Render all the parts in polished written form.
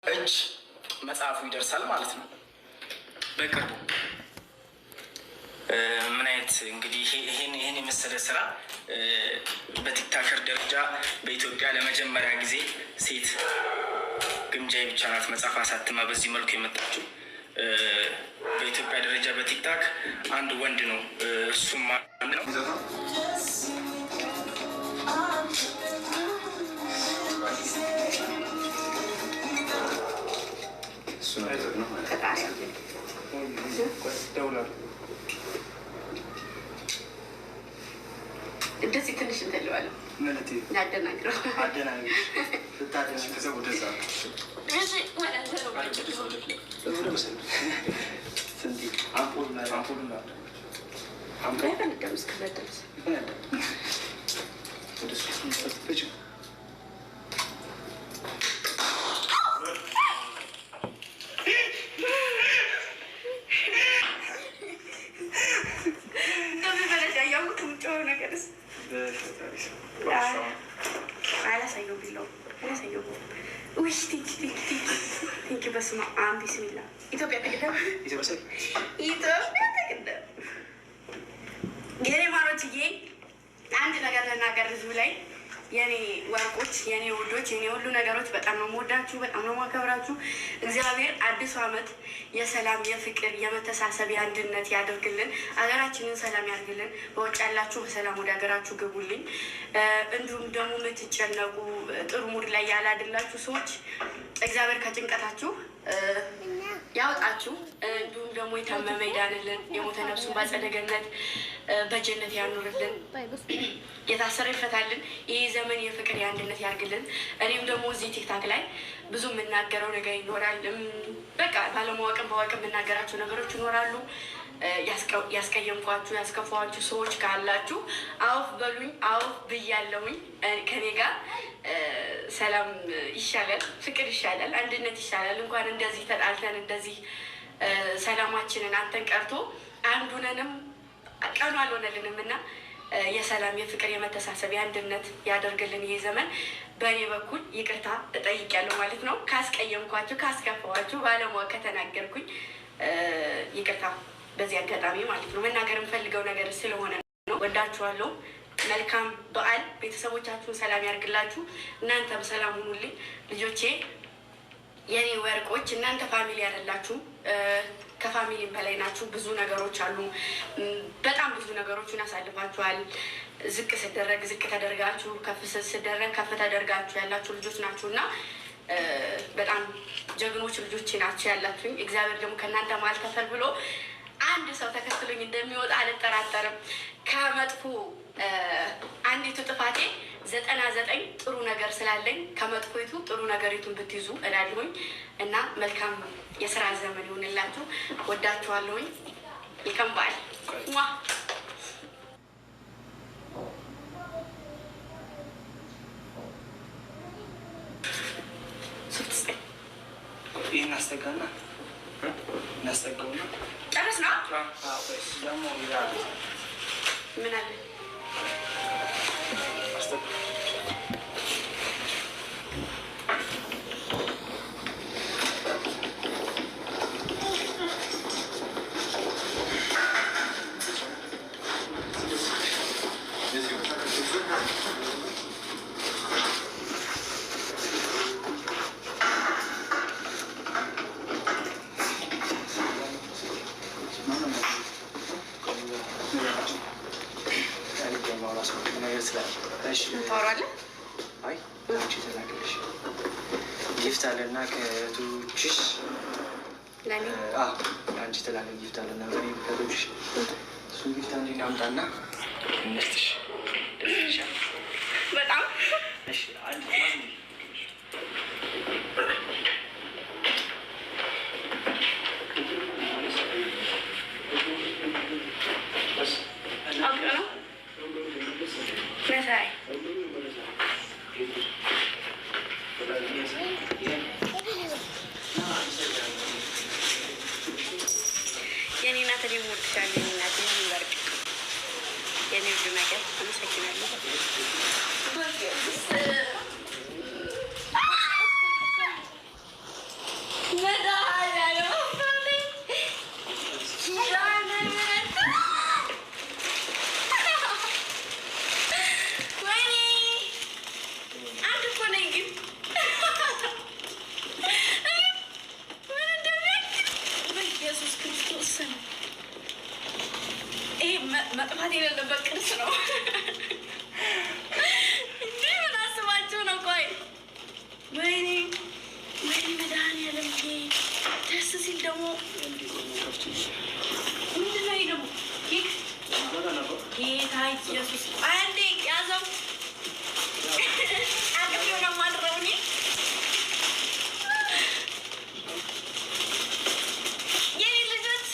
እጅ መጽሐፉ ይደርሳል ማለት ነው በቅርቡ። ምን አይነት እንግዲህ ይሄን የመሰለ ስራ በቲክታከር ደረጃ በኢትዮጵያ ለመጀመሪያ ጊዜ ሴት ግምጃዬ ብቻ ናት መጽሐፍ አሳትማ በዚህ መልኩ የመጣችው። በኢትዮጵያ ደረጃ በቲክታክ አንድ ወንድ ነው፣ እሱም አንድ ነው። እንደዚህ ትንሽ እንተለዋለሁ ያደናግረው አላሳየው ቢለው አላሳየው። ውይ ቲንኪ በስመ አብ ቢስሚላ። ኢትዮጵያ ተቅደም የኔ ማሮችዬ፣ አንድ ነገር ልናገር ህዝቡ ላይ። የኔ ወርቆች፣ የኔ ውዶች፣ የኔ ሁሉ ነገሮች በጣም ነው የምወዳችሁ፣ በጣም ነው የማከብራችሁ። እግዚአብሔር አዲሱ ዓመት የሰላም፣ የፍቅር፣ የመተሳሰብ፣ የአንድነት ያደርግልን። ሀገራችንን ሰላም ያድርግልን። በውጭ ያላችሁ በሰላም ወደ ሀገራችሁ ግቡልኝ። እንዲሁም ደግሞ የምትጨነቁ ጥሩ ሙድ ላይ ያላድላችሁ ሰዎች እግዚአብሔር ከጭንቀታችሁ ያውጣችሁ። እንዲሁም ደግሞ የታመመ ይዳንልን፣ የሞተ ነፍሱን በአጸደ ገነት በጀነት ያኑርልን፣ የታሰረ ይፈታልን። ይህ ዘመን የፍቅር የአንድነት ያርግልን። እኔም ደግሞ እዚህ ቲክታክ ላይ ብዙ የምናገረው ነገር ይኖራል። በቃ ባለማወቅም በዋቅም የምናገራቸው ነገሮች ይኖራሉ። ያስቀየምኳችሁ ያስከፋኋችሁ ሰዎች ካላችሁ አውፍ በሉኝ። አውፍ ብያለሁኝ። ከኔ ጋር ሰላም ይሻላል፣ ፍቅር ይሻላል፣ አንድነት ይሻላል። እንኳን እንደዚህ ተጣልተን እንደዚህ ሰላማችንን አንተን ቀርቶ አንዱነንም ቀኑ አልሆነልንም እና የሰላም የፍቅር የመተሳሰብ የአንድነት ያደርግልን። ይህ ዘመን በእኔ በኩል ይቅርታ እጠይቃለሁ ማለት ነው። ካስቀየምኳችሁ ካስከፋኋችሁ ባለማወቅ ከተናገርኩኝ ይቅርታ በዚህ አጋጣሚ ማለት ነው። መናገር የምፈልገው ነገር ስለሆነ ነው። ወዳችኋለሁ። መልካም በዓል። ቤተሰቦቻችሁን ሰላም ያርግላችሁ። እናንተም ሰላም ሁኑልኝ ልጆቼ፣ የኔ ወርቆች። እናንተ ፋሚሊ አይደላችሁም፣ ከፋሚሊም በላይ ናችሁ። ብዙ ነገሮች አሉ። በጣም ብዙ ነገሮችን ያሳልፋችኋል። ዝቅ ስደረግ ዝቅ ተደርጋችሁ፣ ከፍ ስደረግ ከፍ ተደርጋችሁ ያላችሁ ልጆች ናችሁ እና በጣም ጀግኖች ልጆቼ ናቸው ያላችሁኝ። እግዚአብሔር ደግሞ ከእናንተ መሀል ከፈል ብሎ አንድ ሰው ተከትሎኝ እንደሚወጣ አልጠራጠርም። ከመጥፎ አንዲቱ ጥፋቴ 99 ጥሩ ነገር ስላለኝ ከመጥፎይቱ ጥሩ ነገሪቱን ብትይዙ እላለሁኝ እና መልካም የስራ ዘመን ይሆንላችሁ። ወዳችኋለሁኝ። ይከምባል ይህን አስጠጋና እናስጠጋውና ጨረስ ነው ደግሞ ምን አለ ጊፍት አለና ከእህቶችሽ አንቺ ተላለ ጊፍት አለና ከእህቶችሽ እሱን ጊፍት አንዴ አምጣና እንስጥሽ። በጣም የኔ እናት እኔ እወድሻለሁ። የኔ እናት የኔ ወርቅ የኔ ውድ ነገር አመሰግናለሁ። መጥፋት የሌለበት ቅርስ ነው። እንዴ ምን አስባችሁ ነው? ቆይ ወይኔ ወይኔ መድኃኒዓለም ደስ ሲል ደግሞ ምንድን ነው? ደግሞ ኬክ ጌታ ኢየሱስ አንዴ ያዘው አቅም ሆነ ማድረው እኔ የኔ ልጆች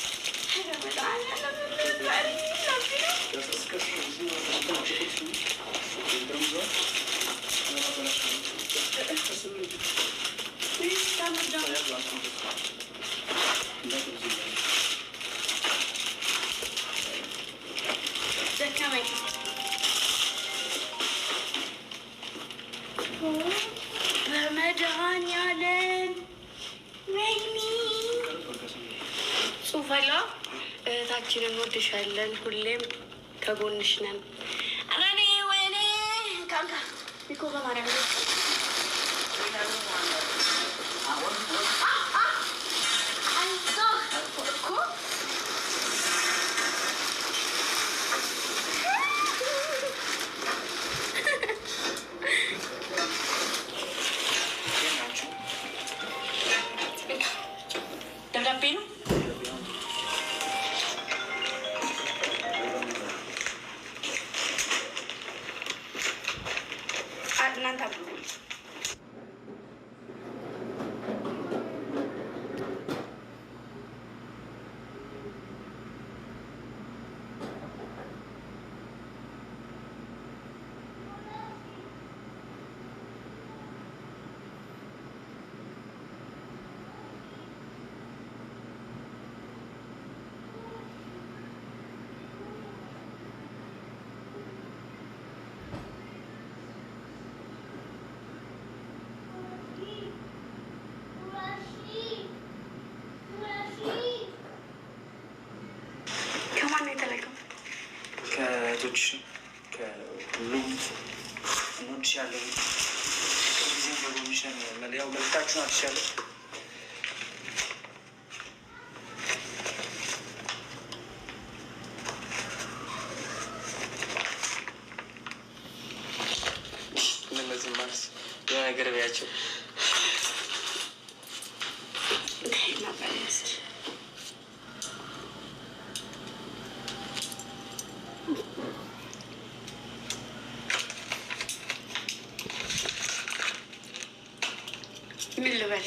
በመድኃኒዓለም ወይኔ ሱፈላ እህታችንን እንወድሻለን፣ ሁሌም ከጎንሽ ነን። አራኔ ወይኔ ካንካ ቢኮ በማርያም ደብዳቤ ነው። እናንተ ከእህቶች ከሁሉም እንወድሻለን። ከጊዜም በጎንሽ ነን። ያው መልዕክታችሁን አድርሻለሁ። እነዚህ ማለት የሆነ ነገር ቢያቸው ምን ልበል?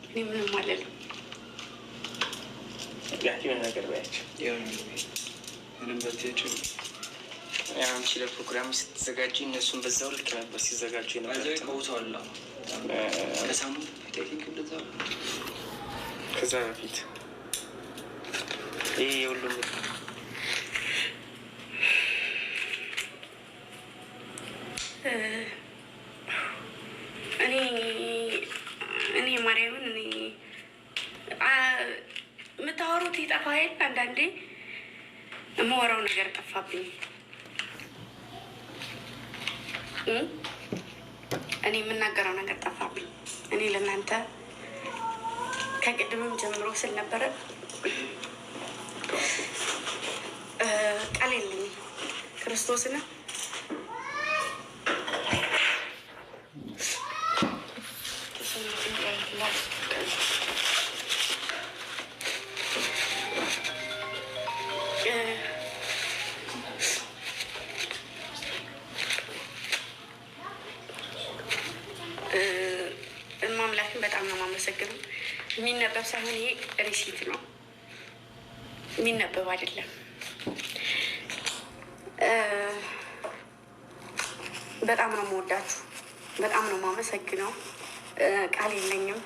እኔ ምንም አልልም። የሆነ ነገር በያቸው ምንም በትችል አንቺ ለፕሮግራም ስትዘጋጅ እነሱን በዛው ልክ ነበር ሲዘጋጁ የነበሩት። ከሳምንት ከዛ በፊት ይህ የሁሉም እኔ ማርያምን እኔ የምታወሩት ይጠፋ የለ አንዳንዴ የማወራው ነገር ጠፋብኝ። እኔ የምናገረው ነገር ጠፋብኝ። እኔ ለእናንተ ከቅድምም ጀምሮ ስል ነበረ ቃል የለኝም ክርስቶስን ማምላክን በጣም ነው የማመሰግነው። የሚነበብ ሳይሆን ይሄ ሪሲት ነው፣ የሚነበብ አይደለም። በጣም ነው የምወዳችሁ፣ በጣም ነው የማመሰግነው። ቃል የለኝም፣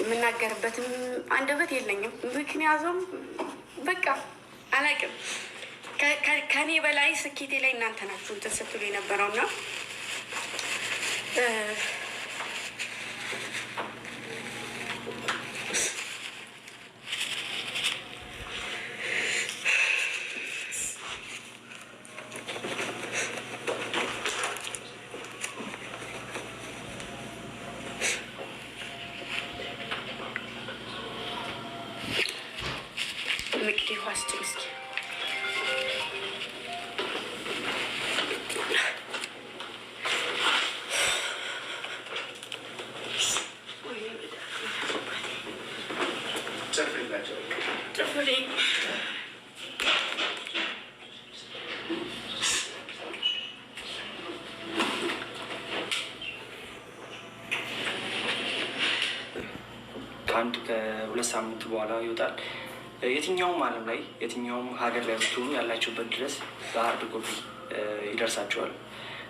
የምናገርበትም አንደበት የለኝም። ምክንያቱም በቃ አላውቅም። ከኔ በላይ ስኬቴ ላይ እናንተ ናችሁ እንትን ስትሉ የነበረውና ከአንድ ከሁለት ሳምንት በኋላ ይወጣል። የትኛውም ዓለም ላይ የትኛውም ሀገር ላይ ብትሆኑ ያላችሁበት ድረስ በሀርድ ኮፒ ይደርሳችኋል።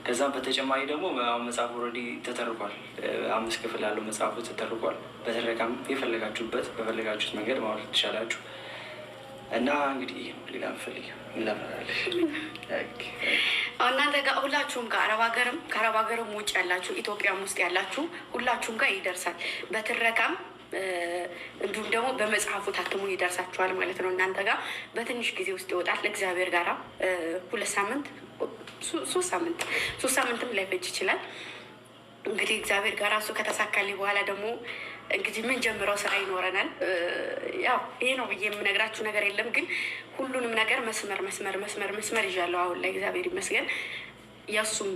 ከዛም በተጨማሪ ደግሞ መጽሐፍ ኦልሬዲ ተተርኳል። 5 ክፍል ያለው መጽሐፉ ተተርኳል። በተረካም የፈለጋችሁበት በፈለጋችሁት መንገድ ማውረድ ትችላላችሁ። እና እንግዲህ ሌላ ምፈልግ ምናፈላለች እናንተ ጋር ሁላችሁም ጋር ከአረብ ሀገርም ውጭ ያላችሁ ኢትዮጵያም ውስጥ ያላችሁ ሁላችሁም ጋር ይደርሳል። በትረካም እንዲሁም ደግሞ በመጽሐፉ ታትሞ ይደርሳችኋል ማለት ነው። እናንተ ጋር በትንሽ ጊዜ ውስጥ ይወጣል። እግዚአብሔር ጋራ 2 ሳምንት 3 ሳምንትም ላይፈጅ ይችላል። እንግዲህ እግዚአብሔር ጋር እሱ ከተሳካልኝ በኋላ ደግሞ እንግዲህ ምን ጀምረው ስራ ይኖረናል። ያው ይሄ ነው ብዬ የምነግራችሁ ነገር የለም፣ ግን ሁሉንም ነገር መስመር ይዣለሁ አሁን ላይ እግዚአብሔር ይመስገን። የእሱም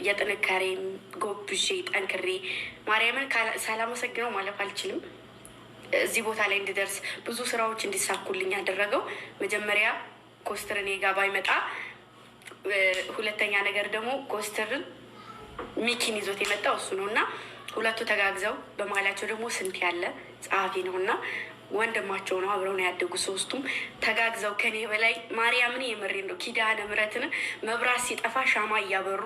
የጥንካሬም ጎብዤ ጠንክሬ ማርያምን ሳላመሰግነው ማለፍ አልችልም። እዚህ ቦታ ላይ እንድደርስ ብዙ ስራዎች እንዲሳኩልኝ ያደረገው መጀመሪያ ኮስተር እኔ ጋ ባይመጣ፣ ሁለተኛ ነገር ደግሞ ኮስተርን ሚኪን ይዞት የመጣው እሱ ነው እና ሁለቱ ተጋግዘው በመሀላቸው ደግሞ ስንት ያለ ጸሐፊ ነው እና ወንድማቸው ነው። አብረው ነው ያደጉ ሶስቱም ተጋግዘው ከኔ በላይ ማርያምን የምሬ ነው ኪዳነ ምሕረትን መብራት ሲጠፋ ሻማ እያበሩ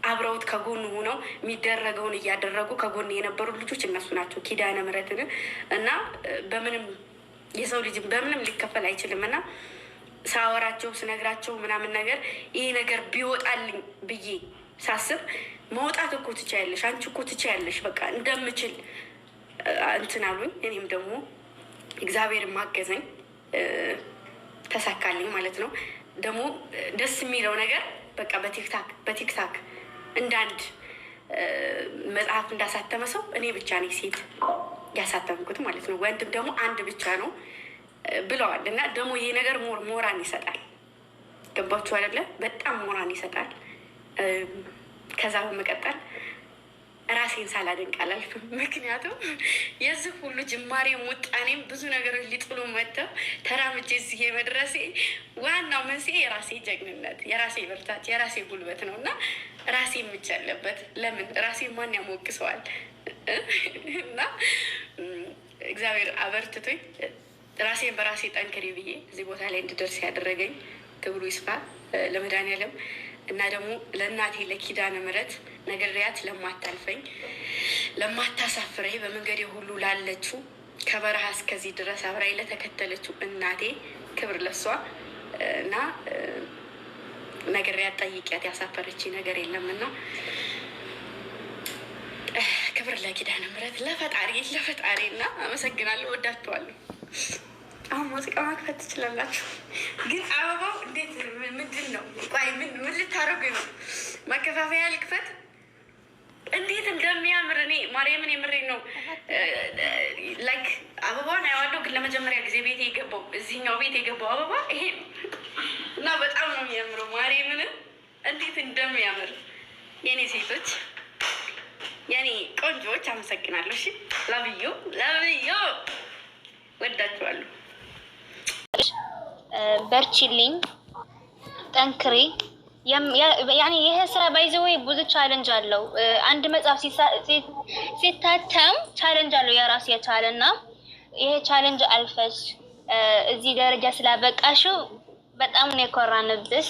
አብረውት ከጎኑ ሆነው የሚደረገውን እያደረጉ ከጎን የነበሩ ልጆች እነሱ ናቸው። ኪዳነ ምሕረትን እና በምንም የሰው ልጅ በምንም ሊከፈል አይችልም እና ሳወራቸው ስነግራቸው ምናምን ነገር ይሄ ነገር ቢወጣልኝ ብዬ ሳስብ መውጣት እኮ ትችያለሽ፣ አንቺ እኮ ትችያለሽ፣ በቃ እንደምችል እንትን አሉኝ። እኔም ደግሞ እግዚአብሔር ማገዘኝ ተሳካልኝ ማለት ነው። ደግሞ ደስ የሚለው ነገር በቃ በቲክታክ እንዳንድ መጽሐፍ እንዳሳተመ ሰው እኔ ብቻ ነኝ ሴት ያሳተምኩት ማለት ነው። ወንድም ደግሞ አንድ ብቻ ነው ብለዋል። እና ደግሞ ይሄ ነገር ሞራን ይሰጣል። ገባችሁ አይደለ? በጣም ሞራን ይሰጣል። ከዛ በመቀጠል ራሴን ሳላደንቅ አላልፍም። ምክንያቱም የዚህ ሁሉ ጅማሬ ውጣኔም ብዙ ነገሮች ሊጥሉ መጥተው ተራምጄ እዚህ የመድረሴ ዋናው መንስኤ የራሴ ጀግንነት፣ የራሴ ብርታት፣ የራሴ ጉልበት ነው እና ራሴ የምች ያለበት ለምን ራሴ ማን ያሞግሰዋል? እና እግዚአብሔር አበርትቶኝ ራሴን በራሴ ጠንክሬ ብዬ እዚህ ቦታ ላይ እንድደርስ ያደረገኝ ክብሩ ይስፋ ለመድኃኒዓለም እና ደግሞ ለእናቴ ለኪዳነ ምሕረት ነግሬያት ለማታልፈኝ ለማታሳፍረኝ በመንገዴ ሁሉ ላለችው ከበረሃ እስከዚህ ድረስ አብራኝ ለተከተለችው እናቴ ክብር ለሷ እና ነግሬያት ጠይቂያት ያሳፈረችኝ ነገር የለምና ክብር ለኪዳነ ምሕረት ለፈጣሪ እና አመሰግናለሁ። ወዳችኋለሁ። አሁን ሙዚቃ ማክፈት ትችላላችሁ። ግን አበባው እንዴት ምንድን ነው? ቆይ ምን ልታረጉ ነው? ማከፋፈያ ልክፈት? እንዴት እንደሚያምር እኔ ማርያምን የምሬ ነው። ላይክ አበባውን አየዋለሁ፣ ግን ለመጀመሪያ ጊዜ ቤት የገባው እዚህኛው ቤት የገባው አበባ ይሄ እና በጣም ነው የሚያምረው። ማርያምን እንዴት እንደሚያምር የኔ ሴቶች፣ የኔ ቆንጆዎች አመሰግናለሁ። እሺ ላብዮ ወዳችኋለሁ። በርቺልኝ፣ ጠንክሬ። ይሄ ስራ ባይዘወይ ብዙ ቻለንጅ አለው። አንድ መጽሐፍ ሲታተም ቻለንጅ አለው የራሱ የቻለ እና ይሄ ቻለንጅ አልፈሽ እዚህ ደረጃ ስላበቃሽው በጣም ነው የኮራንብሽ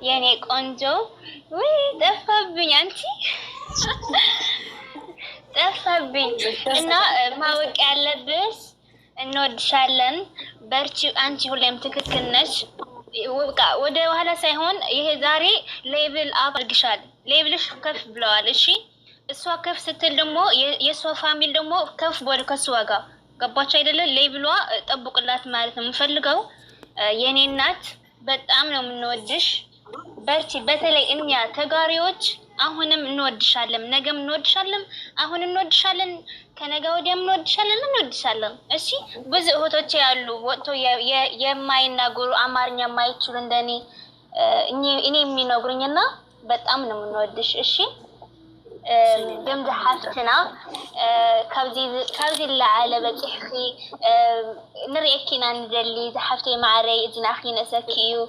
የኔ ቆንጆ። ወይ ጠፋብኝ፣ አንቺ ጠፋብኝ እና ማወቅ ያለብሽ እንወድሻለን። በርቺ፣ አንቺ ሁሌም ትክክል ነሽ። ወደ ኋላ ሳይሆን ይሄ ዛሬ ሌብል አፕ አድርግሻል። ሌብልሽ ከፍ ብለዋል። እሺ እሷ ከፍ ስትል ደግሞ የእሷ ፋሚሊ ደግሞ ከፍ ወደ ከሷ ጋር ገባች አይደለ? ሌብሏ ጠብቁላት ማለት ነው የምፈልገው። የኔ እናት በጣም ነው የምንወድሽ። በርቺ። በተለይ እኛ ተጋሪዎች አሁንም እንወድሻለን፣ ነገም እንወድሻለን፣ አሁን እንወድሻለን፣ ከነገ ወዲያም እንወድሻለን። እሺ ብዙ እህቶቼ ያሉ ወጥቶ የማይናገሩ አማርኛ የማይችሉ እንደኔ እኔ የሚነግሩኝና በጣም ነው የምንወድሽ። እሺ دمد حافتنا كابزي اللعالة بتحخي نريكينا ندلي زحفتي معري إذن أخي نسكيو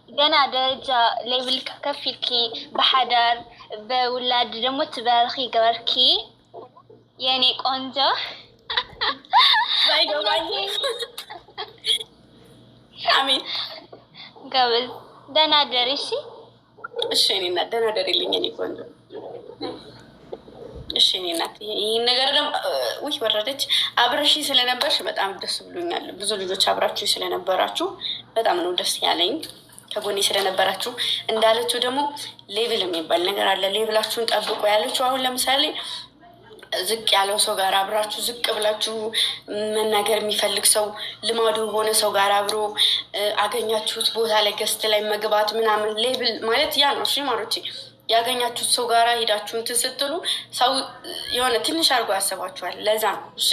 جنا درجة ليبل كفيكي بحدر بولاد رموت بالخي قبركي يعني كونجا አሜን قبل دنا دريسي እሺ እኔና ደህና ደሪልኝ እኔ ቆንጆ እሺ እኔ እናት ይሄን ነገር ደግሞ ውይ ወረደች አብረሽ ስለነበርሽ በጣም ደስ ብሎኛል። ብዙ ልጆች አብራችሁ ስለነበራችሁ በጣም ነው ደስ ያለኝ። ከጎኔ ስለነበራችሁ እንዳለችው ደግሞ ሌቭል የሚባል ነገር አለ። ሌቭላችሁን ጠብቁ ያለችው አሁን ለምሳሌ ዝቅ ያለው ሰው ጋር አብራችሁ ዝቅ ብላችሁ መናገር የሚፈልግ ሰው ልማዱ የሆነ ሰው ጋር አብሮ አገኛችሁት ቦታ ላይ ገስት ላይ መግባት ምናምን ሌቭል ማለት ያ ነው። እሺ ማሮቼ ያገኛችሁት ሰው ጋር ሄዳችሁ እንትን ስትሉ ሰው የሆነ ትንሽ አድርጎ ያስባችኋል። ለዛ ነው እሺ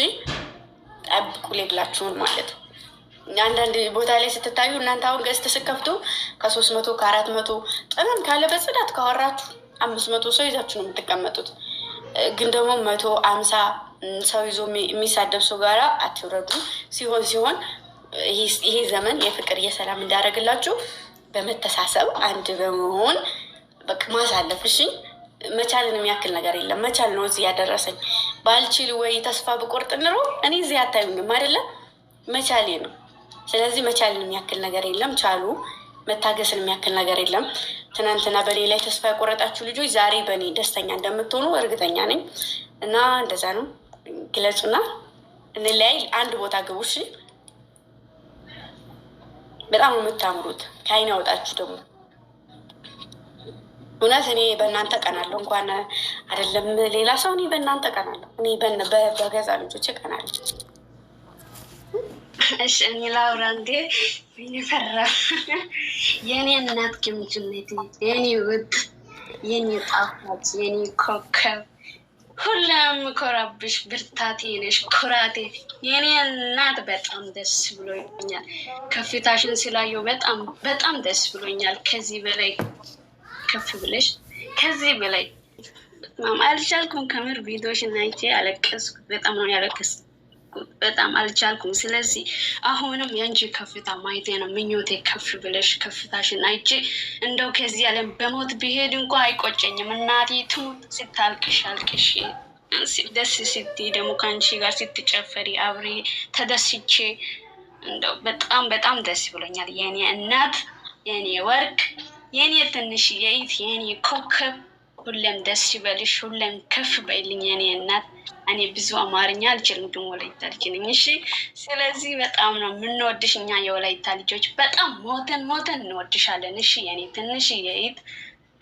ጠብቁ ሌቭላችሁን ማለት ነው። አንዳንድ ቦታ ላይ ስትታዩ እናንተ አሁን ገዝት ስከፍቱ ከ300 ከ400 ጠመን ካለ በጽዳት ካወራችሁ 500 ሰው ይዛችሁ ነው የምትቀመጡት። ግን ደግሞ 150 ሰው ይዞ የሚሳደብ ሰው ጋራ አትውረዱ። ሲሆን ይሄ ዘመን የፍቅር የሰላም እንዳደረግላችሁ በመተሳሰብ አንድ በመሆን በቃ ማሳለፍ። እሺ መቻልን የሚያክል ነገር የለም። መቻል ነው እዚህ ያደረሰኝ። ባልችል ወይ ተስፋ ብቆርጥ ኑሮ እኔ እዚህ አታዩኝም አይደለም። መቻሌ ነው። ስለዚህ መቻልን የሚያክል ነገር የለም። ቻሉ። መታገስን የሚያክል ነገር የለም። ትናንትና በእኔ ላይ ተስፋ የቆረጣችሁ ልጆች ዛሬ በእኔ ደስተኛ እንደምትሆኑ እርግጠኛ ነኝ። እና እንደዛ ነው። ግለጹና እንለያይ። አንድ ቦታ ግቡ። እሺ በጣም ነው የምታምሩት። ከአይን ያወጣችሁ ደግሞ እውነት እኔ በእናንተ ቀናለሁ። እንኳን አይደለም ሌላ ሰው እኔ በእናንተ ቀናለሁ። እኔ በገዛ ልጆች ቀናለሁ። እሺ እኔ ላውራ እንዴ? ይፈራ የኔ እናት ግምጅነት፣ የኔ ውድ፣ የኔ ጣፋጭ፣ የኔ ኮከብ፣ ሁሉም ኮራብሽ፣ ብርታቴ ነሽ፣ ኩራቴ፣ የኔ እናት በጣም ደስ ብሎኛል። ከፊታሽን ስላየው በጣም ደስ ብሎኛል። ከዚህ በላይ ከፍ ብለሽ ከዚህ በላይ አልቻልኩም። ከምር ቪዲዮሽን አይቼ አለቀስኩ። በጣም ነው ያለቀስኩት። በጣም አልቻልኩም። ስለዚህ አሁንም የአንቺ ከፍታ ማየቴ ነው ምኞቴ። ከፍ ብለሽ ከፍታሽን አይቼ እንደው ከዚህ ዓለም በሞት ቢሄድ እንኳ አይቆጨኝም። እናቴ ትሙት ስታልቅሽ አልቅሽ፣ ደስ ስትይ ደግሞ ከአንቺ ጋር ስትጨፈሪ አብሬ ተደስቼ እንደው በጣም ደስ ብሎኛል። የኔ እናት፣ የኔ ወርቅ፣ የኔ ትንሽ የይት፣ የኔ ኮከብ፣ ሁሌም ደስ ይበልሽ፣ ሁሌም ከፍ በይልኝ የኔ እናት። እኔ ብዙ አማርኛ አልችልም፣ ግን ወላይታ ልጅ ነኝ። እሺ ስለዚህ በጣም ነው የምንወድሽ እኛ የወላይታ ልጆች፣ በጣም ሞተን እንወድሻለን። እሺ የኔ ትንሽ የይት፣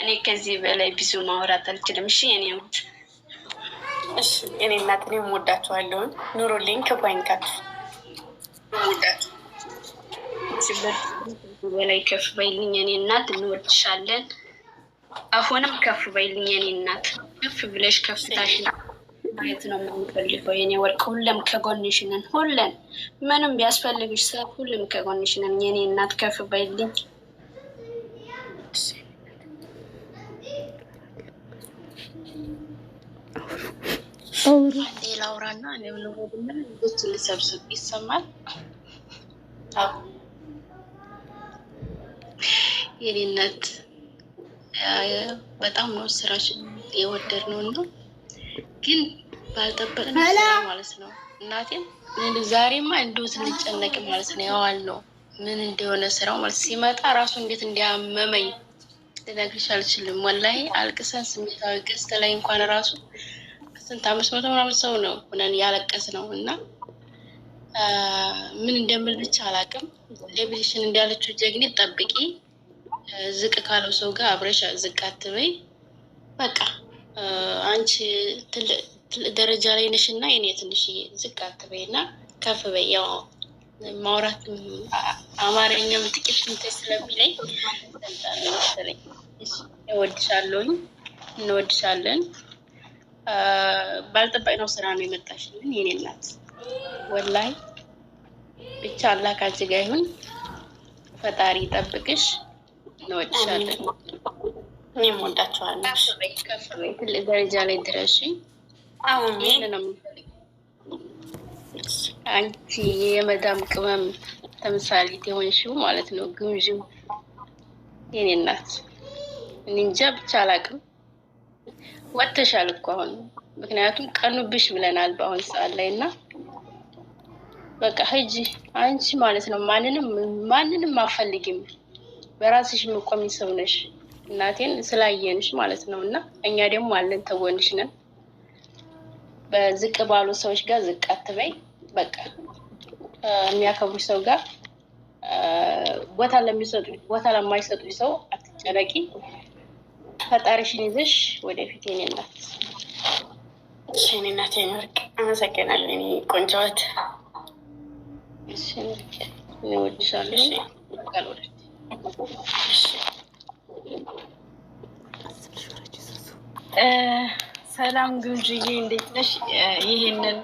እኔ ከዚህ በላይ ብዙ ማውራት አልችልም። እሺ የኔ ውድ፣ እሺ የኔ እናት፣ እኔም እወዳችኋለሁኝ። ኑሩልኝ፣ ክፉ አይንካችሁ። እወዳችሁ በላይ ከፍ በይልኝ የኔ እናት፣ እንወድሻለን። አሁንም ከፍ በይልኝ የኔ እናት። ከፍ ብለሽ ከፍታሽን ማየት ነው የምንፈልገው የኔ ወርቅ። ሁሉም ከጎንሽ ነን። ሁሉም ምንም ቢያስፈልግሽ ሰው ሁሉም ከጎንሽ ነን የኔ እናት። ከፍ በይልኝ። ላውራና ለምን ልጆች ልሰብስብ ይሰማል? የኔ እናት በጣም ነው ስራሽ የወደድ ነው እና ግን ባልጠበቅነው ስራ ማለት ነው። እናቴን ዛሬማ እንደው ስንጨነቅ ማለት ነው ያዋል ነው ምን እንደሆነ ስራው ማለት ሲመጣ ራሱ እንዴት እንዲያመመኝ ልነግርሽ አልችልም። ወላሂ አልቅሰን ስሜታዊ ገዝተ ላይ እንኳን ራሱ ስንት 500 ምናምን ሰው ነው ሆነን ያለቀስ ነው እና ምን እንደምል ብቻ አላውቅም። ሌብልሽን እንዳለችው ጀግኒ ጠብቂ። ዝቅ ካለው ሰው ጋር አብረሽ ዝቅ አትበይ። በቃ አንቺ ትልቅ ደረጃ ላይ ነሽ እና የኔ ትንሽዬ ዝቅ አትበይ እና ከፍ በይ። ያው ማውራት አማርኛም ጥቂት እንትን ስለሚለኝ መሰለኝ። እወድሻለሁኝ፣ እንወድሻለን። ባልጠበቅነው ስራ ነው የመጣሽልን የኔ እናት። ወላሂ ብቻ አላህ ካንቺ ጋር ይሁን፣ ፈጣሪ ይጠብቅሽ። እንወድሻለን። እኔም ወዳችኋለሁ። ከፍ በይ፣ ትልቅ ደረጃ ላይ ድረሺ። አሜን። ነው የምንፈልገው። አንቺ የመዳም ቅመም ተምሳሌት የሆንሽው ማለት ነው። ግምዥው የኔ እናት እኔ እንጃ ብቻ አላውቅም። ወጥተሻል እኮ አሁን፣ ምክንያቱም ቀኑብሽ ብለናል በአሁን ሰዓት ላይ እና በቃ ሂጂ አንቺ ማለት ነው። ማንንም አፈልጊም፣ በራስሽ የምቆሚ ሰው ነሽ። እናቴን ስላየንሽ ማለት ነው። እና እኛ ደግሞ አለን ተጎንሽ ነን። በዝቅ ባሉ ሰዎች ጋር ዝቅ አትበይ። በቃ የሚያከብሩሽ ሰው ጋር ቦታ ለማይሰጡሽ ሰው አትጨነቂ። ፈጣሪሽን ይዘሽ ወደፊት የኔ እናት። እሺ የኔ እናት ወርቅ፣ አመሰግናለሁ የኔ ቆንጆት። እሺ እወድሻለሁ። ሰላም ግምጅዬ፣ እንዴት ነሽ? ይሄንን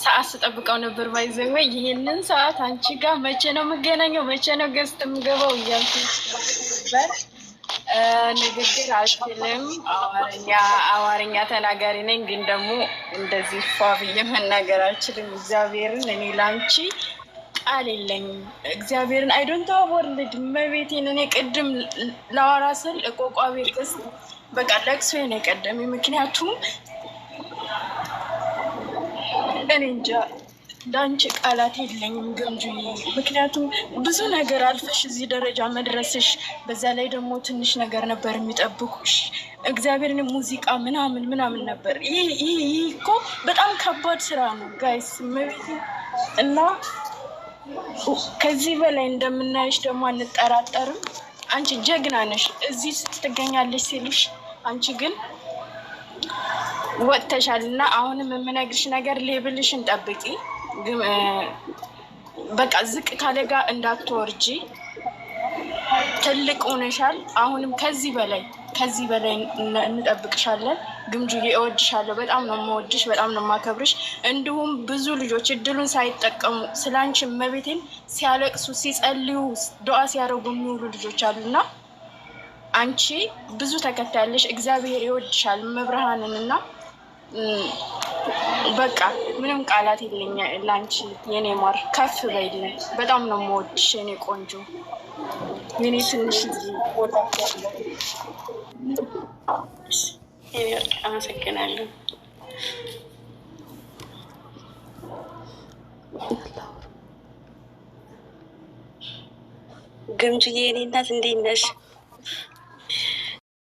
ሰዓት ስጠብቀው ነበር። ባይዘወ ይሄንን ሰዓት አንቺ ጋር መቼ ነው የምገናኘው፣ መቼ ነው ገዝት የምገባው እያልኩ ነበር። ንግግር አልችልም፣ አማርኛ ተናጋሪ ነኝ፣ ግን ደግሞ እንደዚህ ፏ ብዬ መናገር አልችልም። እግዚአብሔርን እኔ ላንቺ ቃል የለኝም። እግዚአብሔርን አይዶንት ወርልድ መቤቴን እኔ ቅድም ለዋራ ስል እቆቋቤ ቅስ በቃ ለቅሶ ነው የቀደሚ። ምክንያቱም እኔ እንጃ ለአንቺ ቃላት የለኝም ግምጁዬ። ምክንያቱም ብዙ ነገር አልፈሽ እዚህ ደረጃ መድረስሽ፣ በዛ ላይ ደግሞ ትንሽ ነገር ነበር የሚጠብቁሽ። እግዚአብሔርን ሙዚቃ ምናምን ነበር። ይህ እኮ በጣም ከባድ ስራ ነው ጋይስ መቤቴ። እና ከዚህ በላይ እንደምናይሽ ደግሞ አንጠራጠርም። አንቺ ጀግና ነሽ። እዚህ ስትገኛለሽ ሲሉሽ አንቺ ግን ወጥተሻል። እና አሁንም የምነግርሽ ነገር ሌብልሽን ጠብቂ። በቃ ዝቅ ካለ ጋር እንዳትወርጂ። ትልቅ ሆነሻል። አሁንም ከዚህ በላይ እንጠብቅሻለን። ግምጁዬ እወድሻለሁ። በጣም ነው የምወድሽ፣ በጣም ነው የማከብርሽ። እንዲሁም ብዙ ልጆች እድሉን ሳይጠቀሙ ስለ አንቺ እመቤቴን ሲያለቅሱ፣ ሲጸልዩ፣ ዱዓ ሲያደርጉ የሚውሉ ልጆች አሉና አንቺ ብዙ ተከታያለሽ። እግዚአብሔር ይወድሻል መብርሃንን። እና በቃ ምንም ቃላት የለኝ ለአንቺ የኔ ማር። ከፍ በይልኝ። በጣም ነው የምወድሽ የኔ ቆንጆ፣ የኔ ትንሽ ቦታ ያለ። አመሰግናለሁ። ግምጅዬ የኔ እናት እንዴት ነሽ?